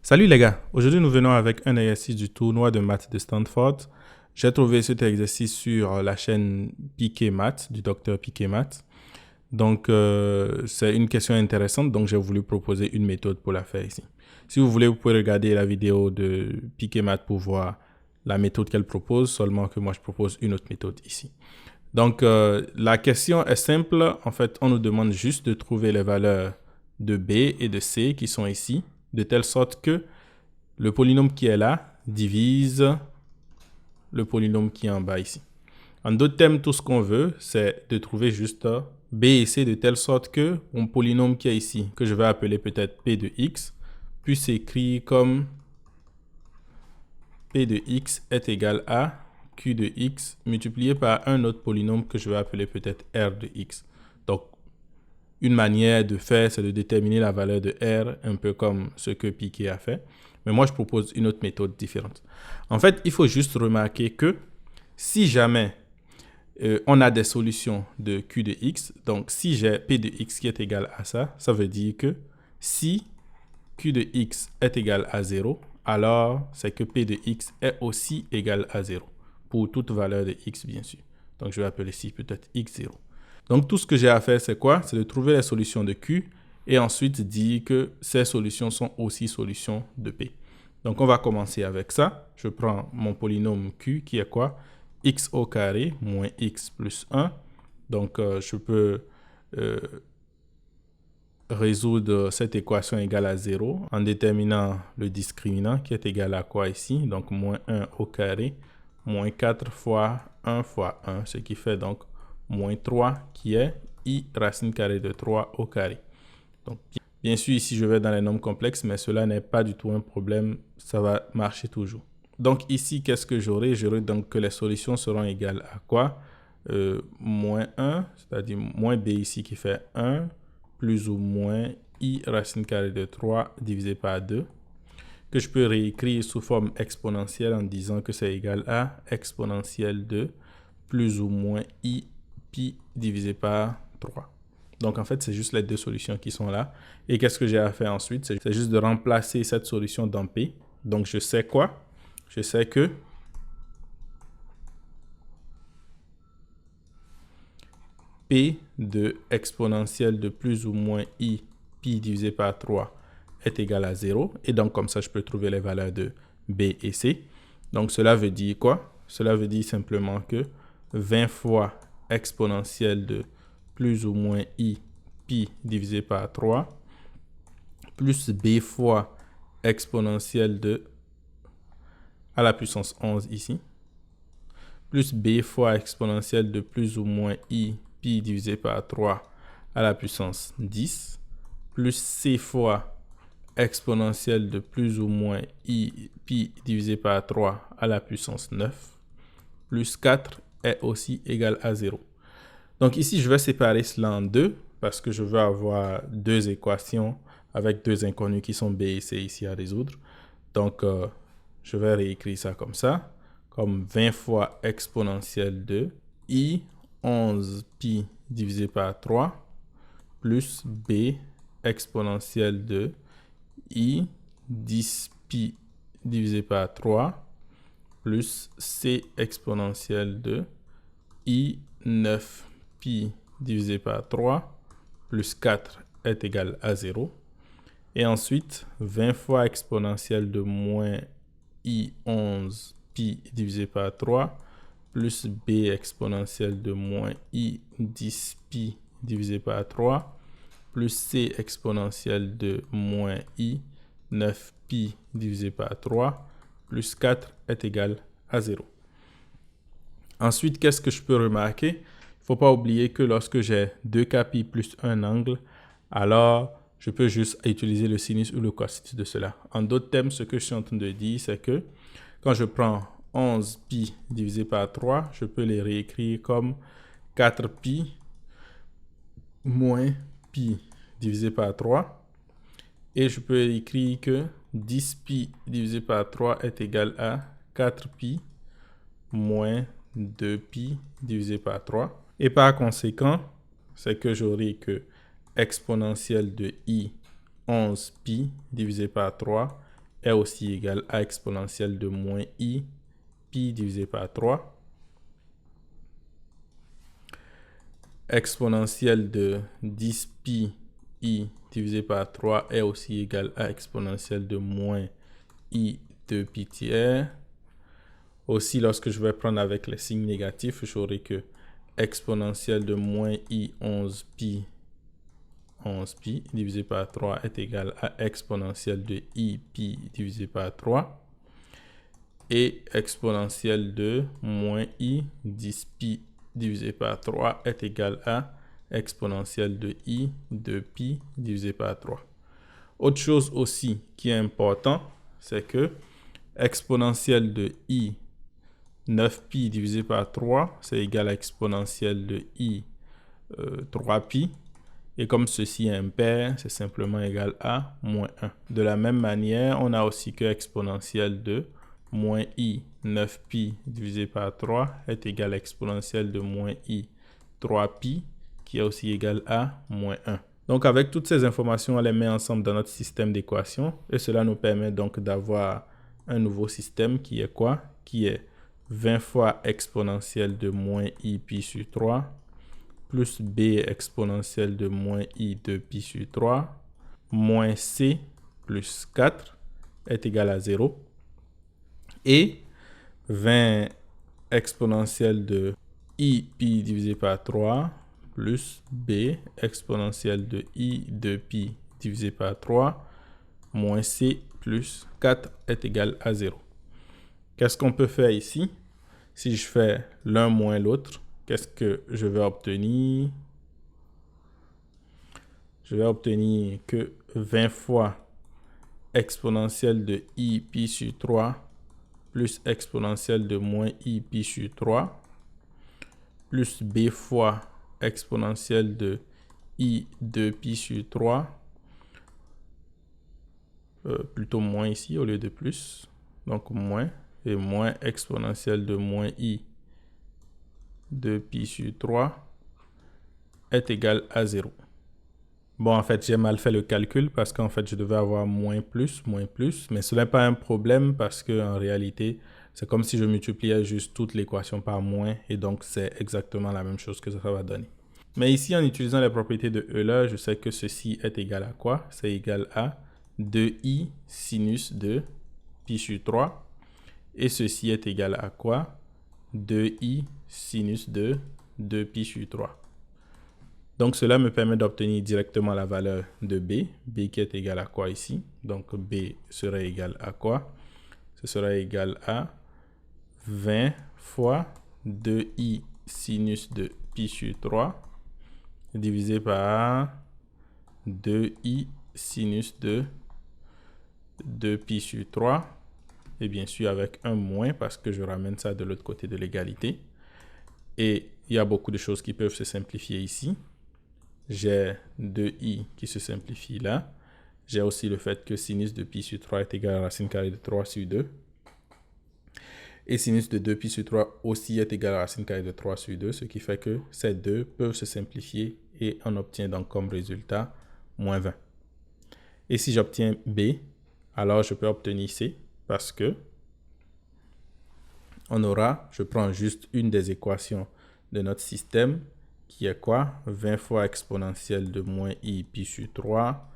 Salut les gars, aujourd'hui nous venons avec un exercice du tournoi de maths de Stanford. J'ai trouvé cet exercice sur la chaîne Piqué Maths du docteur Piqué Maths. Donc c'est une question intéressante, donc j'ai voulu proposer une méthode pour la faire ici. Si vous voulez, vous pouvez regarder la vidéo de Piqué Maths pour voir la méthode qu'elle propose, seulement que moi je propose une autre méthode ici. Donc la question est simple, en fait on nous demande juste de trouver les valeurs de B et de C qui sont ici, de telle sorte que le polynôme qui est là divise le polynôme qui est en bas ici. En d'autres termes, tout ce qu'on veut, c'est de trouver juste B et C de telle sorte que mon polynôme qui est ici, que je vais appeler peut-être P de X, puisse s'écrire comme P de X est égal à Q de X multiplié par un autre polynôme que je vais appeler peut-être R de X. Donc, une manière de faire, c'est de déterminer la valeur de R, un peu comme ce que Piqué a fait. Mais moi, je propose une autre méthode différente. En fait, il faut juste remarquer que si jamais on a des solutions de Q de X, donc si j'ai P de X qui est égal à ça, ça veut dire que si Q de X est égal à 0, alors c'est que P de X est aussi égal à 0, pour toute valeur de X, bien sûr. Donc, je vais appeler ici peut-être X0. Donc, tout ce que j'ai à faire, c'est quoi? C'est de trouver les solutions de Q et ensuite dire que ces solutions sont aussi solutions de P. Donc, on va commencer avec ça. Je prends mon polynôme Q qui est quoi? X au carré moins X plus 1. Donc, je peux résoudre cette équation égale à 0 en déterminant le discriminant qui est égal à quoi ici? Donc, moins 1 au carré moins 4 fois 1 fois 1, ce qui fait donc moins 3 qui est I racine carrée de 3 au carré. Donc, bien sûr, ici, je vais dans les nombres complexes, mais cela n'est pas du tout un problème. Ça va marcher toujours. Donc, ici, qu'est-ce que j'aurai? J'aurai donc que les solutions seront égales à quoi? Moins 1, c'est-à-dire moins B ici qui fait 1, plus ou moins I racine carrée de 3 divisé par 2, que je peux réécrire sous forme exponentielle en disant que c'est égal à exponentielle de plus ou moins I pi divisé par 3. Donc, en fait, c'est juste les deux solutions qui sont là. Et qu'est-ce que j'ai à faire ensuite? C'est juste de remplacer cette solution dans P. Donc, je sais quoi? Je sais que P de exponentielle de plus ou moins I pi divisé par 3 est égal à 0. Et donc, comme ça, je peux trouver les valeurs de B et C. Donc, cela veut dire quoi? Cela veut dire simplement que 20 fois exponentielle de plus ou moins I pi divisé par 3 plus B fois exponentielle de à la puissance 11 ici, plus B fois exponentielle de plus ou moins I pi divisé par 3 à la puissance 10, plus C fois exponentielle de plus ou moins I pi divisé par 3 à la puissance 9, plus 4 est aussi égal à 0. Donc ici, je vais séparer cela en deux parce que je veux avoir deux équations avec deux inconnus qui sont B et C ici à résoudre. Donc, je vais réécrire ça comme ça, comme 20 fois exponentielle de I 11 pi divisé par 3 plus B exponentielle de I 10 pi divisé par 3 plus C exponentielle de I 9 pi divisé par 3 plus 4 est égal à 0. Et ensuite, 20 fois exponentielle de moins I 11 pi divisé par 3 plus B exponentielle de moins I 10 pi divisé par 3 plus C exponentielle de moins I 9 pi divisé par 3 plus 4 est égal à 0. Ensuite, qu'est-ce que je peux remarquer? Il ne faut pas oublier que lorsque j'ai 2kpi plus un angle, alors je peux juste utiliser le sinus ou le cosinus de cela. En d'autres termes, ce que je suis en train de dire, c'est que quand je prends 11 pi divisé par 3, je peux les réécrire comme 4 pi moins pi divisé par 3. Et je peux écrire que 10 pi divisé par 3 est égal à 4 pi moins 2 pi divisé par 3. Et par conséquent, c'est que j'aurai que exponentielle de I 11 pi divisé par 3 est aussi égal à exponentielle de moins I pi divisé par 3. Exponentielle de 10 pi I divisé par 3 est aussi égal à exponentielle de moins I de pi tiers. Aussi, lorsque je vais prendre avec les signes négatifs, j'aurai que exponentielle de moins I 11 pi divisé par 3 est égal à exponentielle de I pi divisé par 3. Et exponentielle de moins I 10 pi divisé par 3 est égal à exponentielle de I de pi divisé par 3. Autre chose aussi qui est important, c'est que exponentielle de I 9pi divisé par 3, c'est égal à exponentielle de I 3pi. Et comme ceci est impair, c'est simplement égal à moins 1. De la même manière, on a aussi que exponentielle de moins I 9pi divisé par 3 est égal à exponentielle de moins I 3pi, qui est aussi égal à moins 1. Donc, avec toutes ces informations, on les met ensemble dans notre système d'équations. Et cela nous permet donc d'avoir un nouveau système qui est quoi? Qui est 20 fois exponentielle de moins I pi sur 3 plus B exponentielle de moins I de pi sur 3 moins C plus 4 est égal à 0. Et 20 exponentielle de I pi divisé par 3 plus B exponentielle de I de pi divisé par 3 moins C plus 4 est égal à 0. Qu'est-ce qu'on peut faire ici? Si je fais l'un moins l'autre, qu'est-ce que je vais obtenir? Je vais obtenir que 20 fois exponentielle de I pi sur 3 plus exponentielle de moins I pi sur 3 plus B fois exponentielle de I de pi sur 3, plutôt moins ici au lieu de plus, donc moins, et moins exponentielle de moins I de pi sur 3 est égal à 0. Bon, en fait, j'ai mal fait le calcul parce qu'en fait, je devais avoir moins plus, mais ce n'est pas un problème parce qu'en réalité, c'est comme si je multipliais juste toute l'équation par moins et donc c'est exactement la même chose que ça va donner. Mais ici, en utilisant les propriétés de Euler, je sais que ceci est égal à quoi? C'est égal à 2i sinus de pi sur 3. Et ceci est égal à quoi? 2i sinus de 2pi sur 3. Donc, cela me permet d'obtenir directement la valeur de B qui est égal à quoi ici? Donc, B serait égal à quoi? Ce sera égal à 20 fois 2i sinus de pi sur 3 divisé par 2i sinus de 2pi sur 3. Et bien sûr, avec un moins parce que je ramène ça de l'autre côté de l'égalité. Et il y a beaucoup de choses qui peuvent se simplifier ici. J'ai 2i qui se simplifie là. J'ai aussi le fait que sinus de pi sur 3 est égal à racine carrée de 3 sur 2. Et sinus de 2pi sur 3 aussi est égal à racine carrée de 3 sur 2, ce qui fait que ces deux peuvent se simplifier et on obtient donc comme résultat moins 20. Et si j'obtiens B, alors je peux obtenir C parce que on aura, je prends juste une des équations de notre système qui est quoi? 20 fois exponentielle de moins I pi sur 3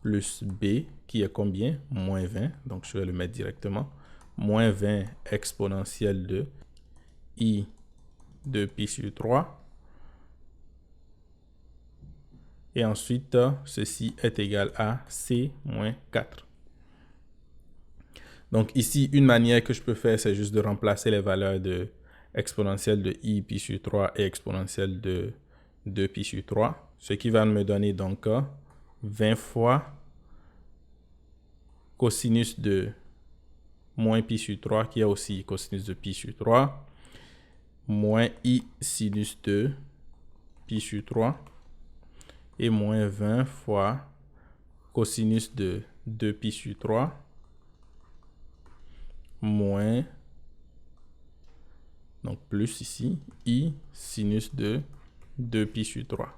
plus B qui est combien? Moins 20. Donc, je vais le mettre directement. Moins 20 exponentielle de I de pi sur 3. Et ensuite, ceci est égal à C moins 4. Donc ici, une manière que je peux faire, c'est juste de remplacer les valeurs de exponentielle de I pi sur 3 et exponentielle de 2 pi sur 3. Ce qui va me donner donc 20 fois cosinus de moins pi sur 3, qui est aussi cosinus de pi sur 3, moins I sinus de pi sur 3, et moins 20 fois cosinus de 2 pi sur 3, moins, donc plus ici, I sinus de 2 pi sur 3.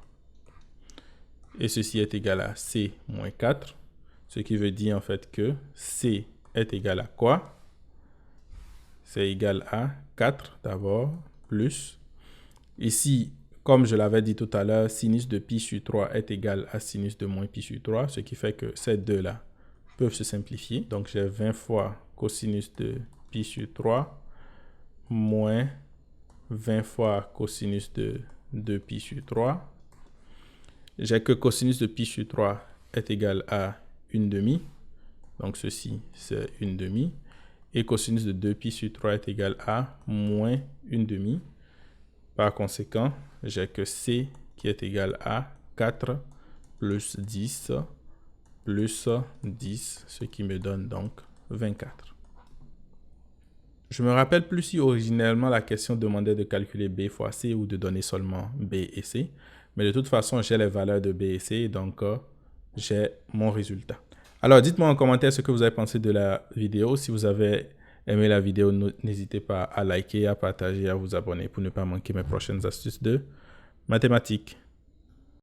Et ceci est égal à C moins 4, ce qui veut dire en fait que C est égal à quoi? C'est égal à 4 d'abord, plus. Ici, comme je l'avais dit tout à l'heure, sinus de pi sur 3 est égal à sinus de moins pi sur 3, ce qui fait que ces deux-là peuvent se simplifier. Donc, j'ai 20 fois cosinus de pi sur 3 moins 20 fois cosinus de 2pi sur 3. J'ai que cosinus de pi sur 3 est égal à 1/2. Donc, ceci, c'est 1/2. Et cosinus de 2pi sur 3 est égal à moins 1/2. Par conséquent, j'ai que C qui est égal à 4 plus 10 plus 10, ce qui me donne donc 24. Je me rappelle plus si originellement la question demandait de calculer B fois C ou de donner seulement B et C. Mais de toute façon, j'ai les valeurs de B et C, donc j'ai mon résultat. Alors, dites-moi en commentaire ce que vous avez pensé de la vidéo. Si vous avez aimé la vidéo, n'hésitez pas à liker, à partager, à vous abonner pour ne pas manquer mes prochaines astuces de mathématiques.